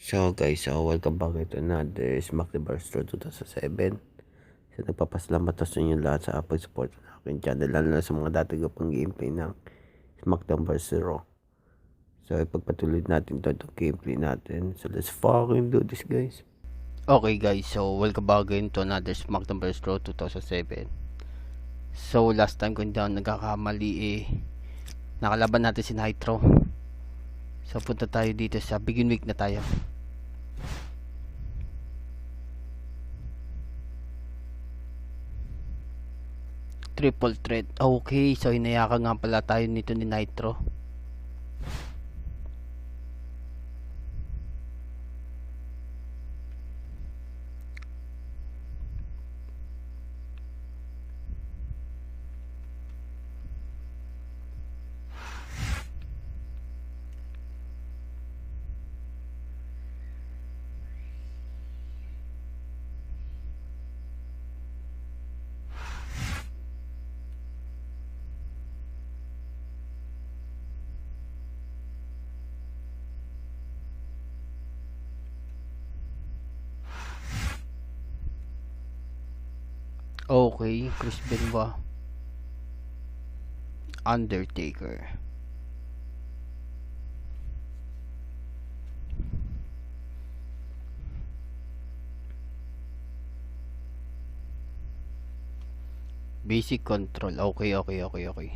So guys, welcome back to another SmackDown vs. Raw 2007. So nagpapasalamat sa inyo lahat sa pag-support ng aking channel, lalo na sa mga dati ko pang gameplay ng SmackDown vs. Raw. So ipagpatuloy natin itong gameplay natin. So let's fucking do this, guys. Okay guys, so welcome back again to another SmackDown vs. Raw 2007. So last time kung hindi ako nagkakamali nakalaban natin si Nitro. So punta tayo dito sa Begin Week na tayo. Triple threat. Okay, so hinayakan nga pala tayo nito ni Nitro. Okay, Chris Benoit, Undertaker. Basic control. Okay.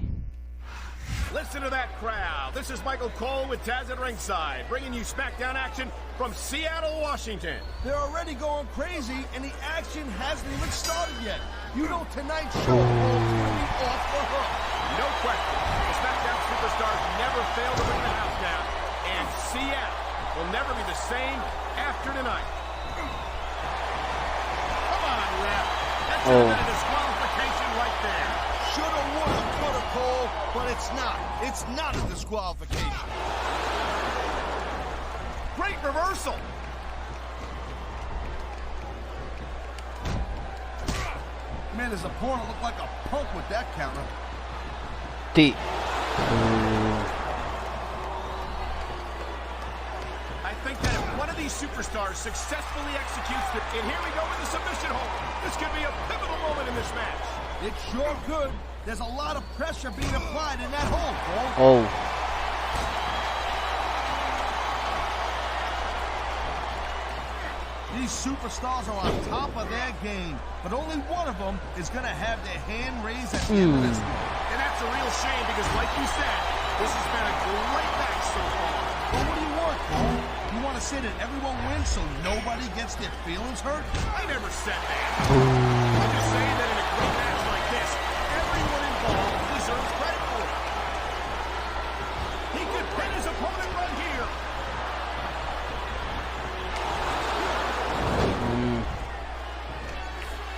Listen to that crowd. This is Michael Cole with Taz at ringside, bringing you SmackDown action from Seattle, Washington. They're already going crazy, and the action hasn't even started yet. You know tonight's show is going to be off the hook. No question. The SmackDown superstars never fail to bring the house down, and Seattle will never be the same after tonight. Come on, ref. That's a disqualification right there. Shoulda, woulda, coulda, Cole, but it's not. It's not a disqualification. Great reversal. Man, his opponent looked like a punk with that counter. I think that if one of these superstars successfully executes it, and here we go with the submission hold. This could be a pivotal moment in this match. It sure could. There's a lot of pressure being applied in that hold, Cole. Oh. These superstars are on top of their game, but only one of them is going to have their hand raised at the end of this one. And that's a real shame because, like you said, this has been a great match so far. Well, what do you want, Cole? You want to say that everyone wins so nobody gets their feelings hurt? I never said that. I'm just saying that in a great match like this, everyone involved deserves credit for it. He could pin his opponent right here.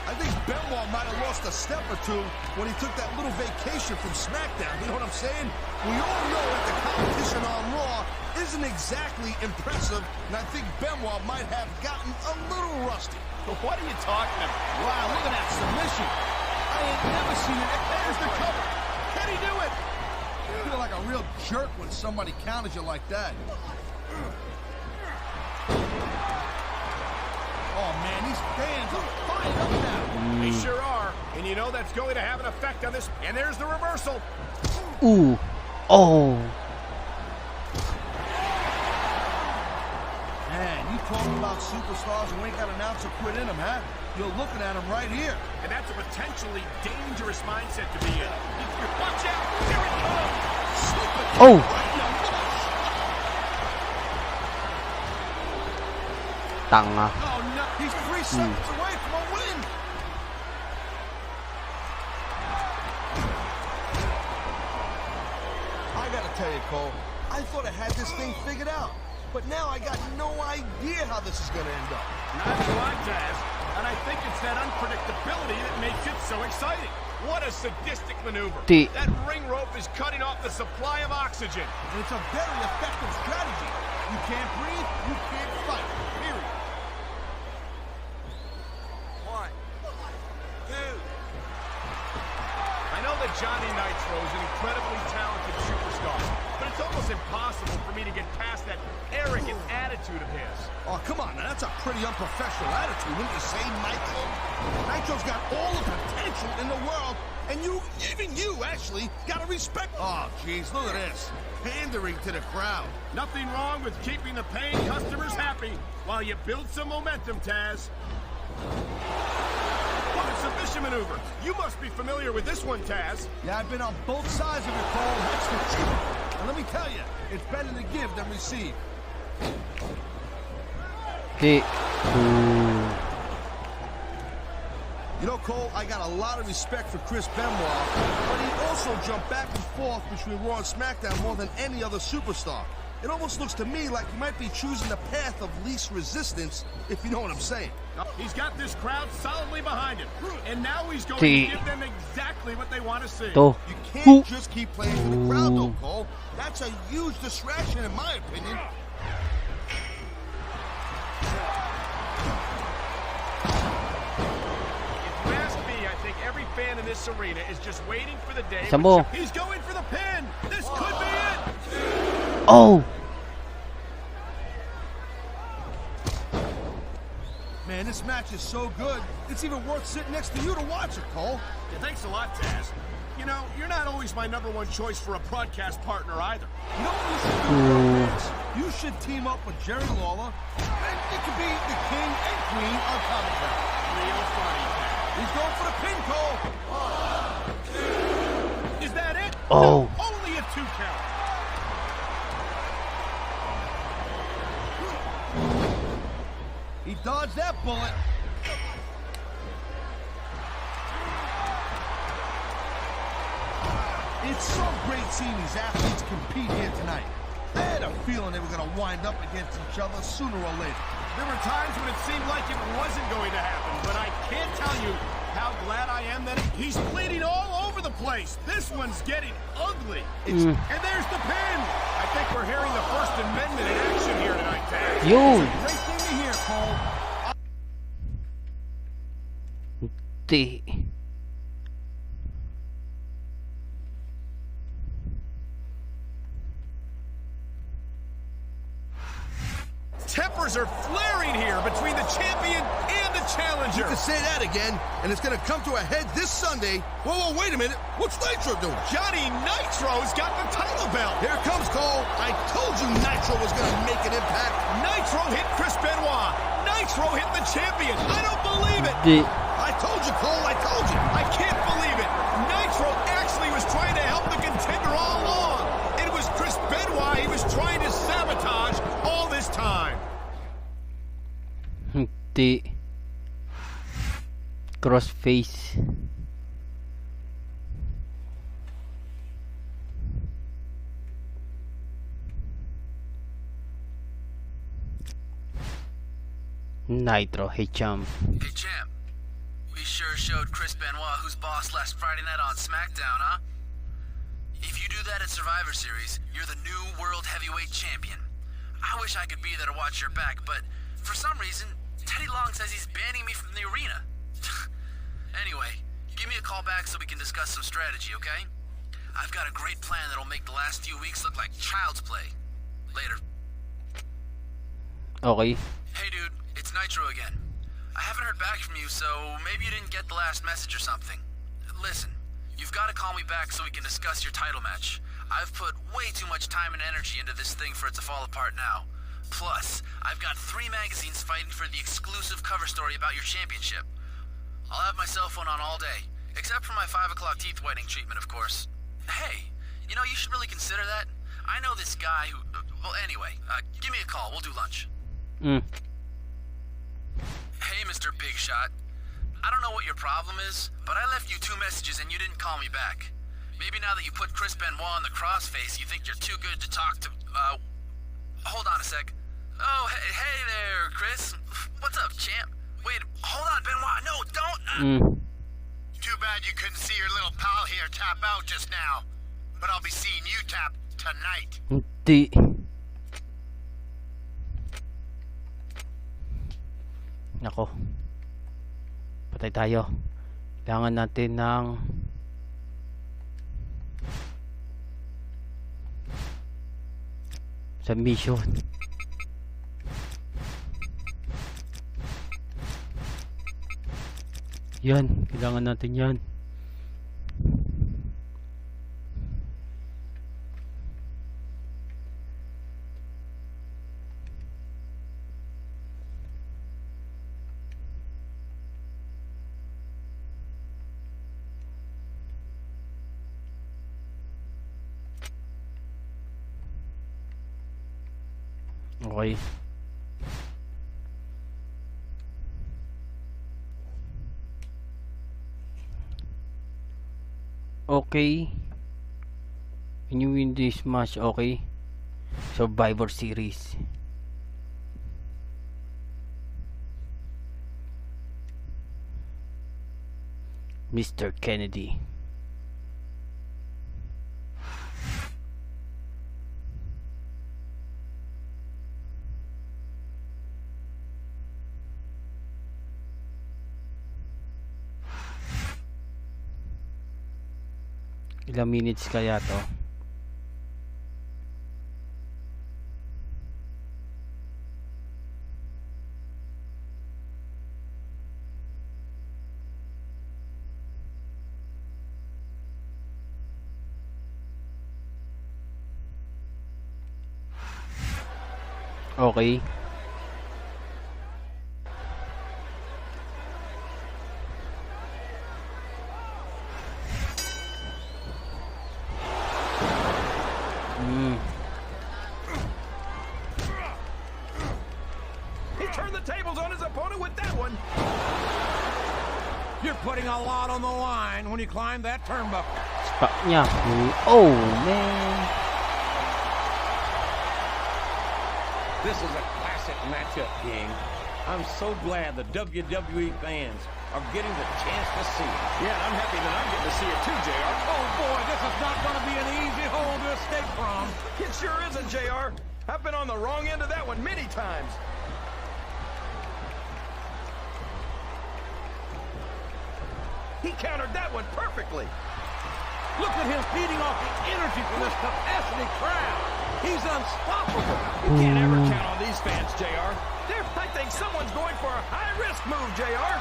I think Benoit might have lost a step or two when he took that little vacation from SmackDown. You know what I'm saying? We all know that the competition on Raw isn't exactly impressive, and I think Benoit might have gotten a little rusty. What are you talking about? Wow, look at that submission. I ain't never seen it. There's the cover. Can he do it? You feel like a real jerk when somebody counters you like that. Oh, man, these fans are fired up now. They sure are. And you know that's going to have an effect on this. And there's the reversal. Ooh. Oh. Man, you talking about superstars who ain't got an ounce of quit in them, huh? You're looking at them right here. And that's a potentially dangerous mindset to be in. Watch out! Here it comes! Oh. Tanga. Oh, no. He's 3 seconds away from a win. I gotta tell you, Cole, I thought I had this thing figured out. But now I got no idea how this is gonna end up. Neither do I, Taz. And I think it's that unpredictability that makes it so exciting. What a sadistic maneuver. That ring rope is cutting off the supply of oxygen. And it's a very effective strategy. You can't breathe, you can't fight, period. 1, 2. I know that Johnny Nitro is an incredibly talented superstar, but It's almost impossible for me to get past that arrogant attitude of his. Oh, come on, now that's a pretty unprofessional attitude, wouldn't you say, Nitro? Nitro's got all the potential in the world, and even you, actually, gotta respect. Oh, jeez, look at this. Pandering to the crowd. Nothing wrong with keeping the paying customers happy while you build some momentum, Taz. What a submission maneuver. You must be familiar with this one, Taz. Yeah, I've been on both sides of it, Cole. That's the truth. And let me tell you, it's better to give than receive. You know, Cole, I got a lot of respect for Chris Benoit, but he also jumped back and forth between Raw and SmackDown more than any other superstar. It almost looks to me like he might be choosing the path of least resistance, if you know what I'm saying. He's got this crowd solidly behind him, and now he's going to give them exactly what they want to see. You can't just keep playing for the crowd, though, Cole. That's a huge distraction, in my opinion. If you ask me, I think every fan in this arena is just waiting for the day. He's going for the pin. This could be it. Oh! Man, this match is so good, it's even worth sitting next to you to watch it, Cole. Yeah, thanks a lot, Taz. You know, you're not always my #1 choice for a broadcast partner either. You know what you should do, Vince? You should team up with Jerry Lawler, and it could be the king and queen on commentary. Real funny. He's going for the pin, Cole. 1, 2. Is that it? Oh. No, only a 2 count. He dodged that bullet. It's so great seeing these athletes compete here tonight. I had a feeling they were going to wind up against each other sooner or later. There were times when it seemed like it wasn't going to happen, but I can't tell you how glad I am that he's bleeding all over the place. This one's getting ugly. And there's the pin. I think we're hearing the First Amendment in action here tonight, Taz. Yun. Great thing to hear, Cole. Tempers are flaring here between the champion and the challenger. You can say that again, and it's going to come to a head this Sunday. Whoa, wait a minute. What's Nitro doing? Johnny Nitro's got the title belt. Here comes Cole. I told you Nitro was going to make an impact. Nitro hit Chris Benoit. Nitro hit the champion. I don't believe it. I told you, Cole. I told you. I can't believe it. Nitro actually was trying to help the contender all along. It was Chris Benoit he was trying to sabotage all this time. Crossface. Nitro, hey champ. Hey champ, we sure showed Chris Benoit who's boss last Friday night on SmackDown, huh? If you do that at Survivor Series, you're the new World Heavyweight Champion. I wish I could be there to watch your back, but for some reason, Teddy Long says he's banning me from the arena. Anyway, give me a call back so we can discuss some strategy, okay? I've got a great plan that'll make the last few weeks look like child's play. Later. Okay. Hey dude, it's Nitro again. I haven't heard back from you, so maybe you didn't get the last message or something. Listen, you've got to call me back so we can discuss your title match. I've put way too much time and energy into this thing for it to fall apart now. Plus, I've got 3 magazines fighting for the exclusive cover story about your championship. I'll have my cell phone on all day, except for my 5 o'clock teeth whitening treatment, of course. Hey, you know, you should really consider that. I know this guy who... well, anyway, give me a call. We'll do lunch. Hey, Mr. Big Shot. I don't know what your problem is, but I left you 2 messages and you didn't call me back. Maybe now that you put Chris Benoit in the crossface, you think you're too good to talk to... hold on a sec. Oh, hey there, Chris. What's up, champ? Wait, hold on, Benoit. No, don't... Too bad you couldn't see your little pal here tap out just now. But I'll be seeing you tap tonight. Hindi. Nako. Patay tayo. Kailangan natin ng Submission. Yan, kailangan natin yan. Okay. Okay. Can you win this match? Okay. Survivor Series. Mr. Kennedy. Ilang minutes kaya to? Okay. He turned the tables on his opponent with that one. You're putting a lot on the line when you climb that turnbuckle. Spot niya. Oh, man. This is a classic matchup, King. I'm so glad the WWE fans are getting the chance to see it. Yeah, I'm happy that I'm getting to see it too, JR. Oh boy, this is not going to be an easy hole to escape from. It sure isn't, JR. I've been on the wrong end of that one many times. He countered that one perfectly. Look at him feeding off the energy from this capacity crowd. He's unstoppable. You can't ever count on these fans, JR. I think someone's going for a high-risk move, JR.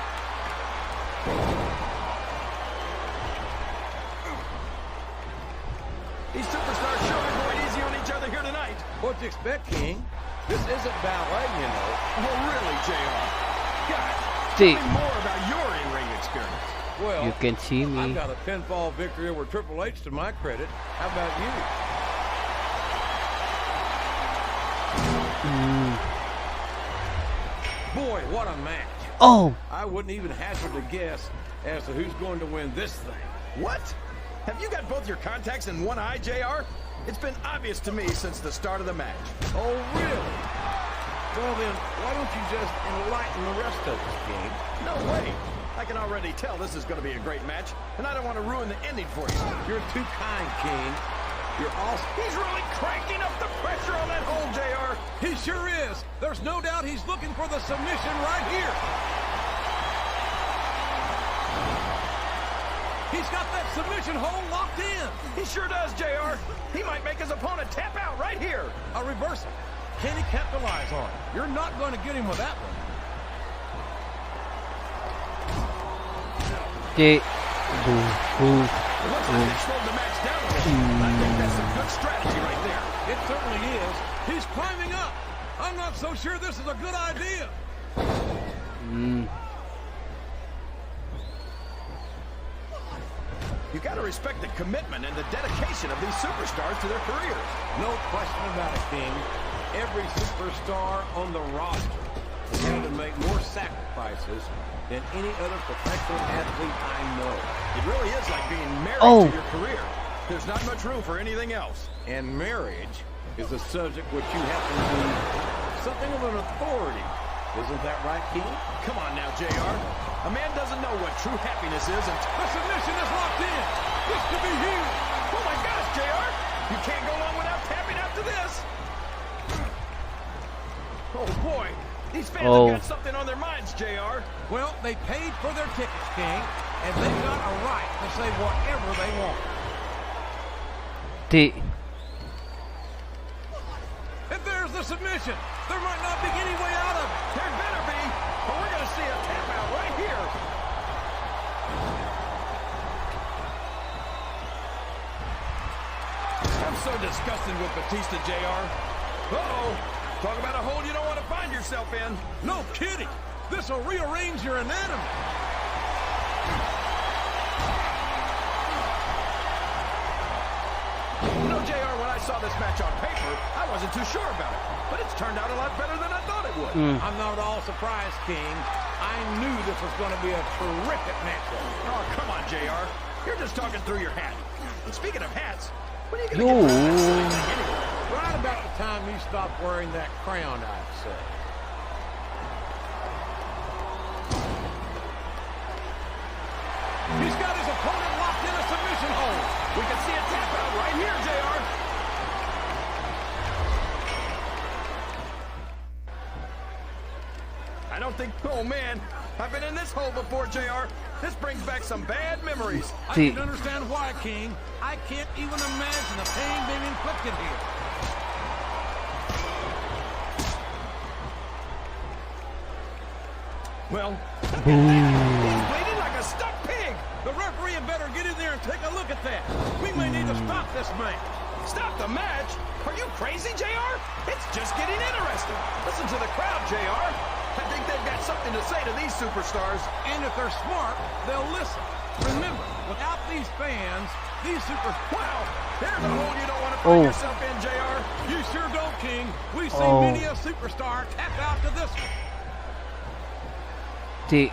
These superstars sure are going easy on each other here tonight. What do you expect, King? This isn't ballet, you know. Oh, really, JR? Guys, See. tell me more about your in-ring experience. Well, You can see me. I've got a pinfall victory over Triple H to my credit. How about you? Boy, what a match. Oh! I wouldn't even hazard a guess as to who's going to win this thing. What? Have you got both your contacts in one eye, JR? It's been obvious to me since the start of the match. Oh, really? Well, then, why don't you just enlighten the rest of us, King? No way. I can already tell this is going to be a great match, and I don't want to ruin the ending for you. You're too kind, King. You're awesome. He's really cranking up the pressure on that hole, JR. He sure is. There's no doubt he's looking for the submission right here. He's got that submission hole locked in. He sure does, JR. He might make his opponent tap out right here. A reversal. Can he capitalize on it? You're not going to get him with that one. Di. It looks like they slowed the match down a little. I think that's a good strategy right there. It certainly is. He's climbing up. I'm not so sure this is a good idea. You got to respect the commitment and the dedication of these superstars to their careers. No question about it, King. Every superstar on the roster has had to make more sacrifices than any other professional athlete I know. It really is like being married Oh. to your career. There's not much room for anything else. And marriage is a subject which you happen to be something of an authority. Isn't that right, King? Come on now, JR. A man doesn't know what true happiness is until... The submission is locked in. This could be huge. Oh my gosh, JR! You can't go long without tapping out to this. Oh boy, these fans Oh. have got something on their minds, JR. Well, they paid for their tickets, King, and they've got a right to say whatever they want. Di. And submission. There might not be any way out of it. There better be, but we're going to see a tap out right here. I'm so disgusted with Batista, JR. Uh-oh. Talk about a hole you don't want to find yourself in. No kidding. This will rearrange your anatomy. You know, JR, when I saw this match on paper, I wasn't too sure about it. But it's turned out a lot better than I thought it would. I'm not at all surprised, King. I knew this was going to be a terrific matchup. Oh, come on, JR. You're just talking through your hat. And speaking of hats, when are you going to get that silly thing anyway? Right about the time you stop wearing that crown, I'd say. He's got his opponent locked in a submission hold. We can see a tap out right here, JR. I don't think... Oh, man. I've been in this hole before, JR. This brings back some bad memories. I can understand why, King. I can't even imagine the pain being inflicted here. Well, look at that. He's bleeding like a stuck pig. The referee had better get in there and take a look at that. We may need to stop this match. Stop the match? Are you crazy, JR? It's just getting interesting. Listen to the crowd, JR. I think they've got something to say to these superstars. And if they're smart, they'll listen. Remember, without these fans, these Wow, there's a hole you don't want to find yourself in, JR. You sure don't, King. We've seen many a superstar tap out to this one. The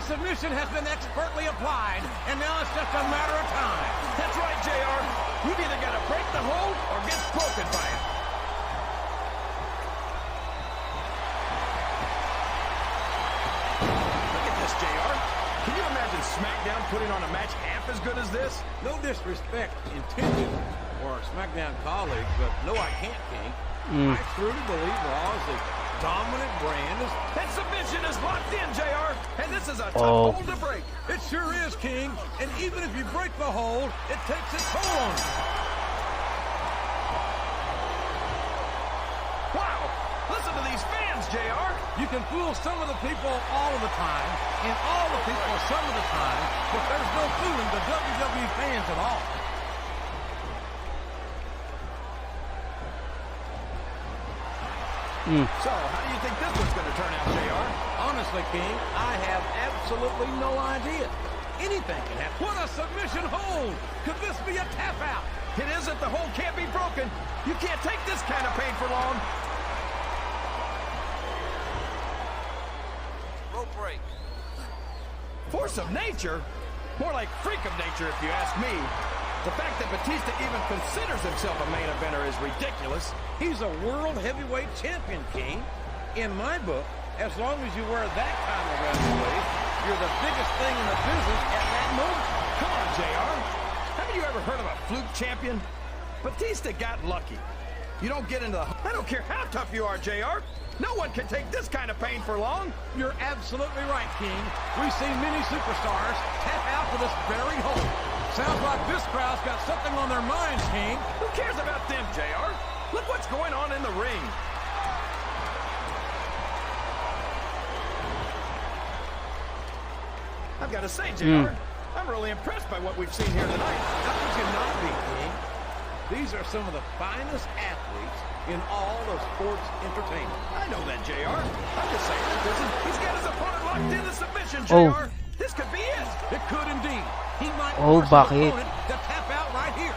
submission has been expertly applied, and now it's just a matter of time. That's right, JR. You've either got to break the hold or get broken by it. Look at this, JR. Can you imagine SmackDown putting on a match half as good as this? No disrespect intended for our SmackDown colleagues, but no, I can't, King. I truly believe Raw is the dominant brand. That submission is locked in, JR, and this is a tough hold to break. It sure is, King, and even if you break the hold, it takes its toll on you. Wow, listen to these fans, JR. You can fool some of the people all of the time, and all the people some of the time, but there's no fooling the WWE fans at all. So, how do you think this one's going to turn out, JR? Honestly, King, I have absolutely no idea. Anything can happen. What a submission hold! Could this be a tap out? It isn't. The hold can't be broken. You can't take this kind of pain for long. Rope break. Force of nature? More like freak of nature, if you ask me. The fact that Batista even considers himself a main eventer is ridiculous. He's a world heavyweight champion, King. In my book, as long as you wear that kind of wrestling weight, you're the biggest thing in the business at that moment. Come on, JR. Haven't you ever heard of a fluke champion? Batista got lucky. You don't get into the... I don't care how tough you are, JR. No one can take this kind of pain for long. You're absolutely right, King. We've seen many superstars tap out to this very hole. Sounds like this crowd's got something on their minds, King. Who cares about them, JR? Look what's going on in the ring. I've got to say, JR, I'm really impressed by what we've seen here tonight. How could you not be, King? These are some of the finest athletes in all of sports entertainment. I know that, JR. I'm just saying, he's got his opponent locked in the submission, JR. This could be it. It could indeed. He might force his opponent to tap out right here.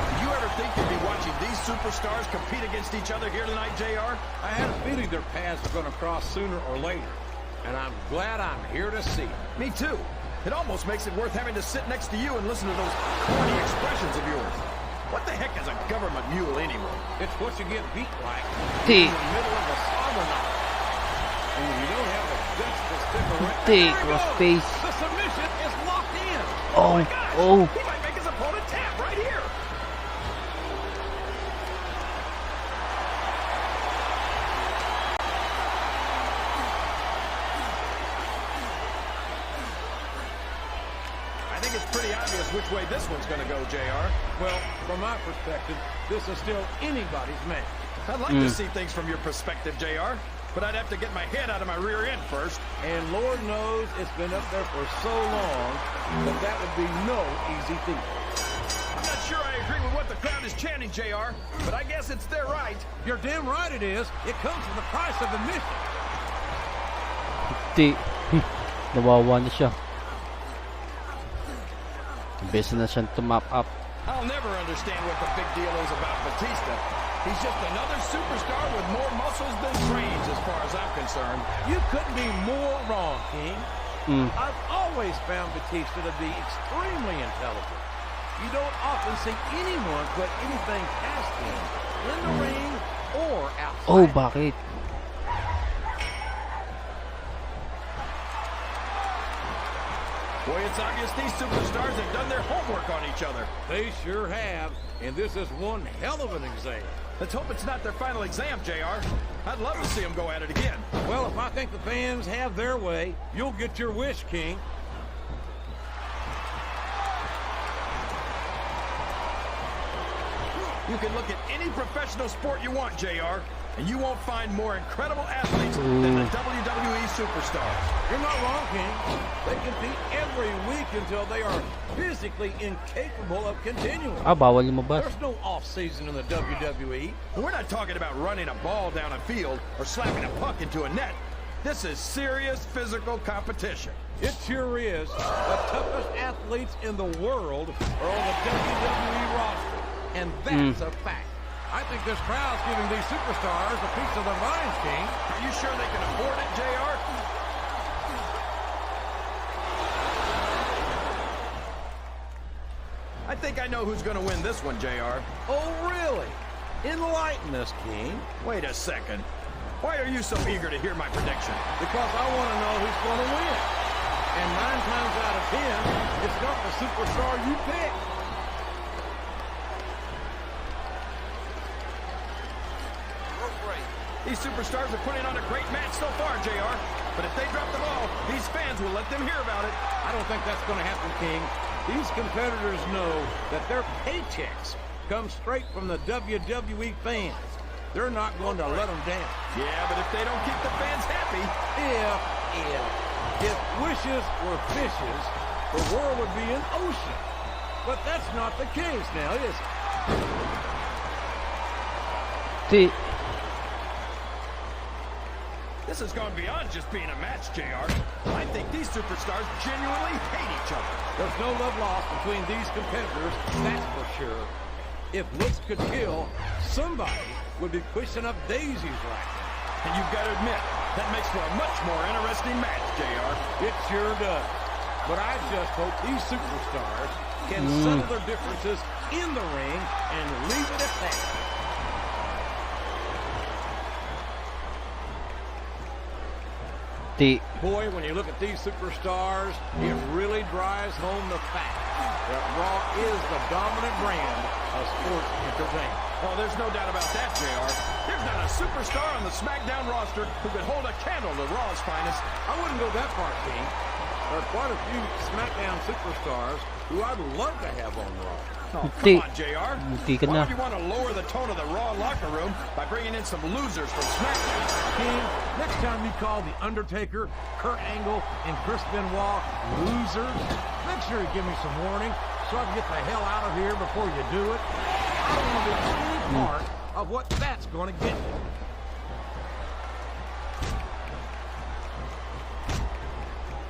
Did you ever think you'd be watching these superstars compete against each other here tonight, JR? I had a feeling their paths were going to cross sooner or later, and I'm glad I'm here to see it. Me too. It almost makes it worth having to sit next to you and listen to those corny expressions of yours. What the heck is a government mule anyway? It's what you get beat like in the middle of a sauna night. And if you don't have the guts to stick around, there he goes. The submission is locked in. Oh my gosh! He might make his opponent tap right here. I think it's pretty obvious which way this one's going to go, JR. Well, from my perspective, this is still anybody's match. I'd like to see things from your perspective, JR, but I'd have to get my head out of my rear end first. And Lord knows it's been up there for so long that would be no easy feat. I'm not sure I agree with what the crowd is chanting, JR, but I guess it's their right. You're damn right it is. It comes with the price of admission. Di. Nawawa na siya. Imbes na siyang tumap up. I'll never understand what the big deal is about Batista. He's just another superstar with more muscles than brains as far as I'm concerned. You couldn't be more wrong, King. I've always found Batista to be extremely intelligent. You don't often see anyone put anything past him in the ring or outside. Oh, bakit? Boy, it's obvious these superstars have done their homework on each other. They sure have, and this is one hell of an exam. Let's hope it's not their final exam, JR. I'd love to see them go at it again. Well, if I think the fans have their way, you'll get your wish, King. You can look at any professional sport you want, JR, and you won't find more incredible athletes than the WWE superstars. You're not wrong, King. They compete every week until they are physically incapable of continuing. Bawal lumabas. There's no off-season in the WWE. We're not talking about running a ball down a field or slapping a puck into a net. This is serious physical competition. It sure is. The toughest athletes in the world are on the WWE roster, and that's a fact. I think this crowd's giving these superstars a piece of their minds, King. Are you sure they can afford it, JR? I think I know who's going to win this one, JR. Oh, really? Enlighten us, King. Wait a second. Why are you so eager to hear my prediction? Because I want to know who's going to win. And 9 times out of 10, it's not the superstar you pick. These superstars are putting on a great match so far, JR. But if they drop the ball, these fans will let them hear about it. I don't think that's going to happen, King. These competitors know that their paychecks come straight from the WWE fans. They're not going to let them down. Yeah, but if they don't keep the fans happy... If wishes were fishes, the world would be an ocean. But that's not the case now, is it? This has gone beyond just being a match, JR. I think these superstars genuinely hate each other. There's no love lost between these competitors, that's for sure. If looks could kill, somebody would be pushing up daisies right now. And you've got to admit, that makes for a much more interesting match, JR. It sure does. But I just hope these superstars can settle their differences in the ring and leave it at that. Boy, when you look at these superstars, it really drives home the fact that Raw is the dominant brand of sports entertainment. Oh, there's no doubt about that, JR. There's not a superstar on the SmackDown roster who could hold a candle to Raw's finest. I wouldn't go that far, King. There are quite a few SmackDown superstars who I'd love to have on Raw. Oh, come on, JR. Why would you want to lower the tone of the Raw locker room by bringing in some losers from SmackDown? King, next time you call The Undertaker, Kurt Angle, and Chris Benoit losers, make sure you give me some warning so I can get the hell out of here before you do it. I don't want to be any part of what that's going to get you.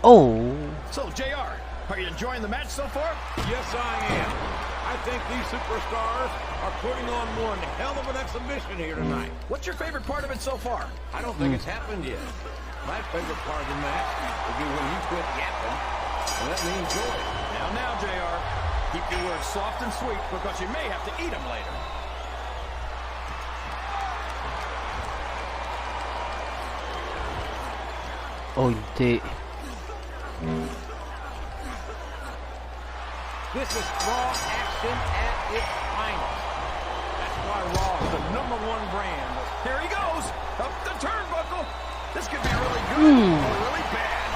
Oh. So, JR, are you enjoying the match so far? Yes, I am. I think these superstars are putting on one hell of an exhibition here tonight. What's your favorite part of it so far? I don't think it's happened yet. My favorite part of the match will be when you quit yapping and let me enjoy it. Now, JR, keep your words soft and sweet because you may have to eat them later. Oh, hindi. This is Raw action at its finest. That's why Raw is the #1 brand. Here he goes, up the turnbuckle. This could be really good or really bad.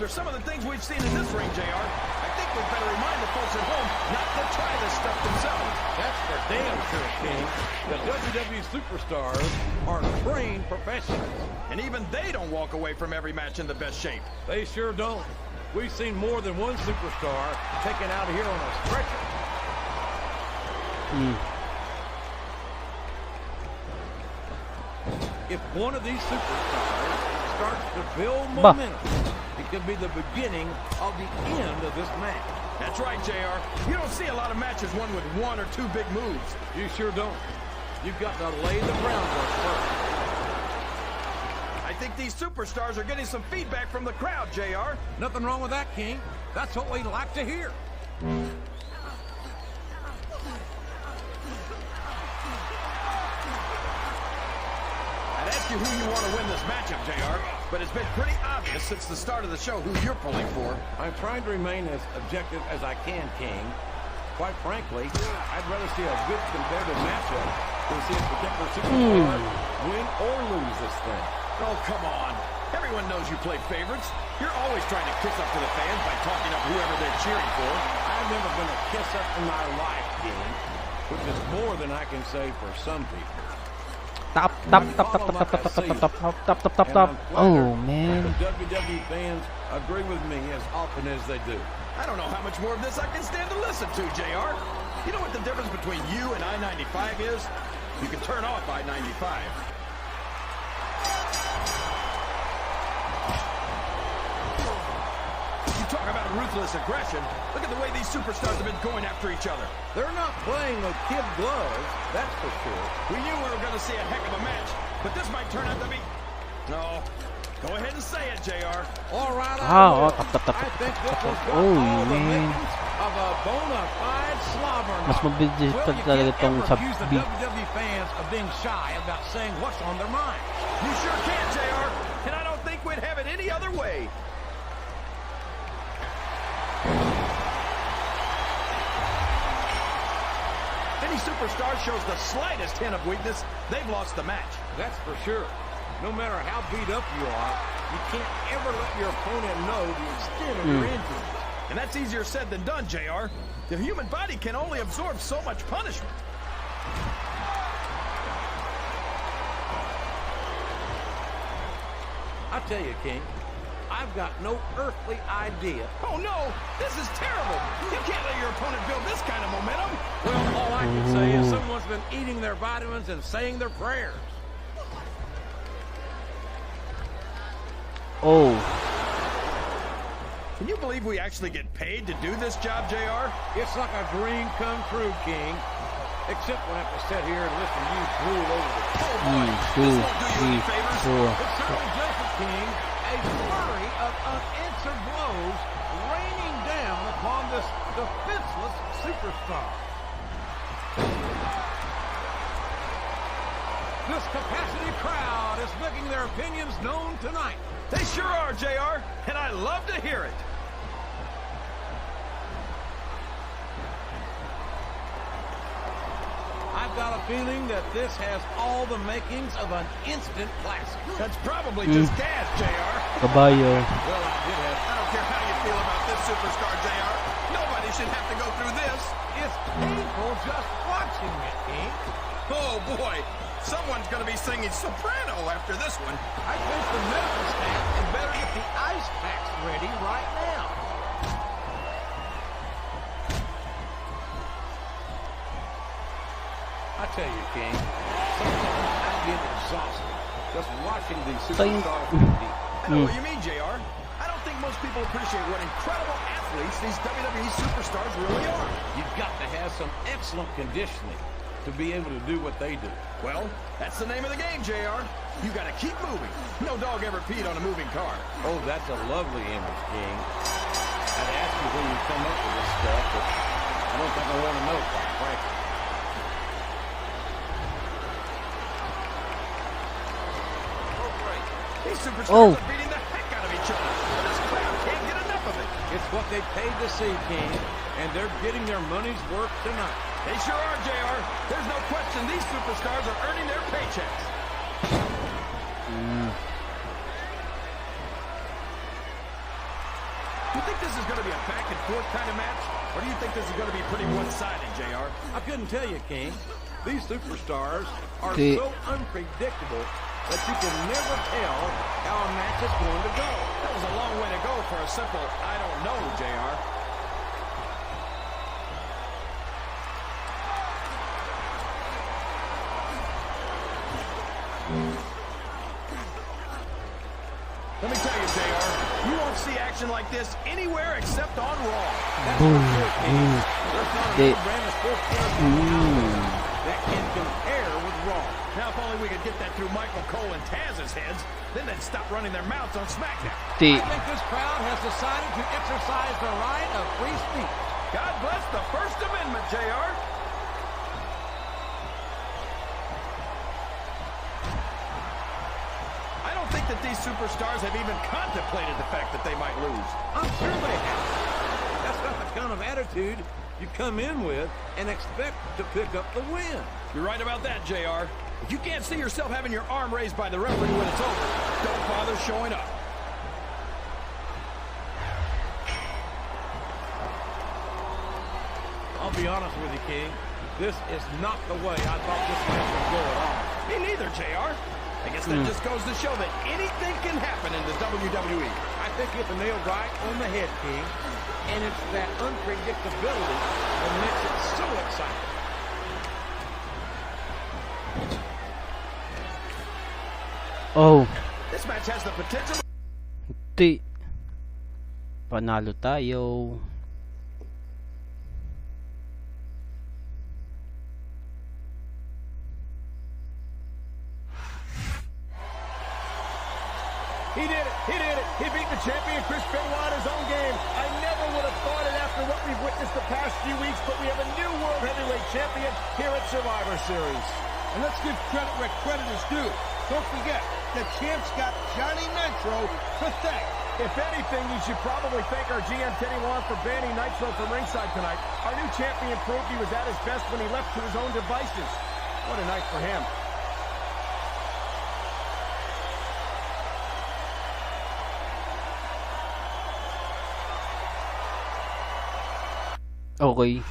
after some of the things we've seen in this ring, JR, I think we'd better remind the folks at home not to try this stuff themselves. That's for damn sure, King. The WWE superstars are trained professionals. And even they don't walk away from every match in the best shape. They sure don't. We've seen more than one superstar taken out of here on a stretcher. If one of these superstars starts to build momentum, it could be the beginning of the end of this match. That's right, JR. You don't see a lot of matches won with one or two big moves. You sure don't. You've got to lay the groundwork first. I think these superstars are getting some feedback from the crowd, JR. Nothing wrong with that, King. That's what we like to hear. I'd ask you who you want to win this matchup, JR, but it's been pretty obvious since the start of the show who you're pulling for. I'm trying to remain as objective as I can, King. Quite frankly, I'd rather see a good competitive matchup than see a particular superstar win or lose this thing. Oh, come on. Everyone knows you play favorites. You're always trying to kiss up to the fans by talking up whoever they're cheering for. I've never been a kiss up in my life, King, which is more than I can say for some people. Top. Oh, man. The WWE fans agree with me as often as they do. I don't know how much more of this I can stand to listen to, JR. You know what the difference between you and I-95 is? You can turn off I-95. You talk about ruthless aggression. Look at the way these superstars have been going after each other. They're not playing with kid gloves, that's for sure. We knew we were going to see a heck of a match, but this might turn out to be... No. Go ahead and say it, JR. All right, Wow, I think this was got oh, all the man. makings of a bona fide slobber Mas knocker. mabilis Well, you talaga can't tong ever sa accuse the beat. WWE fans of being shy about saying what's on their mind. You sure can, JR. And I don't think we'd have it any other way. Any superstar shows the slightest hint of weakness, they've lost the match. That's for sure. No matter how beat up you are, you can't ever let your opponent know the extent of your injuries. And that's easier said than done, JR. The human body can only absorb so much punishment. I tell you, King, I've got no earthly idea. Oh, no! This is terrible! You can't let your opponent build this kind of momentum! Well, all I can say is someone's been eating their vitamins and saying their prayers. Oh. Can you believe we actually get paid to do this job, JR? It's like a dream come true, King. Except when I have to sit here and listen to you drool over the Oh, boy! This won't do you any favors. It certainly doesn't, King. A flurry of unanswered blows raining down upon this defenseless superstar. This capacity crowd is making their opinions known tonight. They sure are, JR, and I love to hear it. I've got a feeling that this has all the makings of an instant classic. That's probably just gas, JR. Kabayo. Well, I did have... I don't care how you feel about this superstar, JR. Nobody should have to go through this. It's painful just watching it, King. Oh, boy. Someone's going to be singing soprano after this one. I think the medical staff had better get the ice packs ready right now. I tell you, King, sometimes I get exhausted just watching these superstars compete. I know what you mean, JR. I don't think most people appreciate what incredible athletes these WWE superstars really are. You've got to have some excellent conditioning to be able to do what they do. Well, that's the name of the game, JR. You got to keep moving. No dog ever peed on a moving car. Oh, that's a lovely image, King. I'd ask you when you come up with this stuff, but I don't think I want to know, quite frankly. These superstars are beating the heck out of each other. And this crowd can't get enough of it. It's what they paid to see, King, and they're getting their money's worth tonight. They sure are, JR. There's no question these superstars are earning their paychecks. Do you think this is going to be a back and forth kind of match? Or do you think this is going to be pretty one-sided, JR? I couldn't tell you, King. These superstars are See. so unpredictable that you can never tell how a match is going to go. That was a long way to go for a simple, I don't know, JR. Let me tell you, JR, you won't see action like this anywhere except on Raw. Boom. There's not They- another brand of sports television that can compare with Raw. Now, if only we could get that through Michael Cole and Taz's heads, then they'd stop running their mouths on SmackDown. See, I think this crowd has decided to exercise the right of free speech. God bless the First Amendment, JR. I don't think that these superstars have even contemplated the fact that they might lose. I'm sure they have. That's not the kind of attitude you come in with and expect to pick up the win. You're right about that, JR. If you can't see yourself having your arm raised by the referee when it's over, don't bother showing up. I'll be honest with you, King. This is not the way I thought this match would go at all. Me neither, JR. I guess that just goes to show that anything can happen in the WWE. I think you hit the nail right on the head, King. And it's that unpredictability that makes it so exciting. oh, This match has the potential. di. Panalo tayo. He did it. He did it. He beat the champion, Chris Benoit, in his own game. I never would have thought it after what we've witnessed the past few weeks, but we have a new World Heavyweight Champion here at Survivor Series. And let's give credit where credit is due. Don't forget, the champ's got Johnny Nitro to thank. If anything, you should probably thank our GM, Teddy Long, for banning Nitro from ringside tonight. Our new champion proved he was at his best when he left to his own devices. What a night for him. Okay.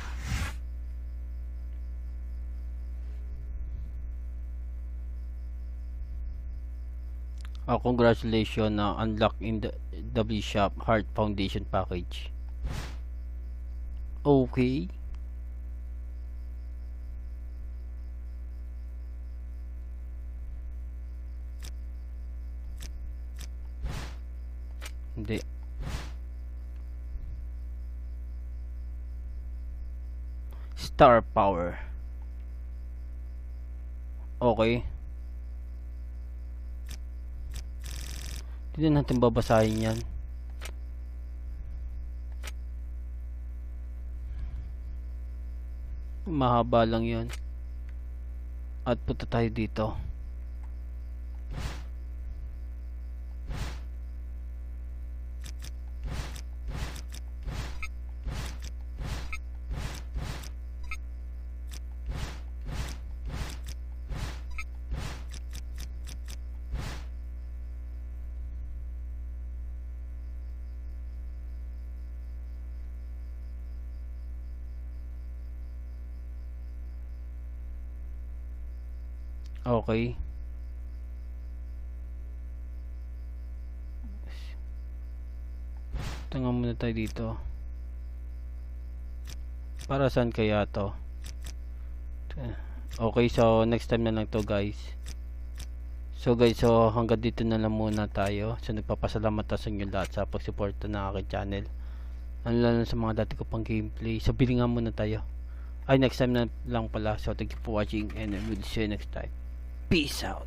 Congratulations na unlock in the W Shop Heart Foundation package. Okay. Hindi. Star Power. Okay. Hindi natin babasahin yan. Mahaba lang yan. At punta tayo dito. Okay. Tanga muna tayo dito. Para saan kaya to? Okay, so next time na lang to, guys. So guys, so hanggang dito na lang muna tayo. So nagpapasalamat tayo sa inyo lahat sa pagsuporta ng aking channel. Lalo sa mga dati ko pang gameplay. So bilingan muna tayo. Ay, next time na lang pala. So thank you for watching and I will see you next time. Peace out.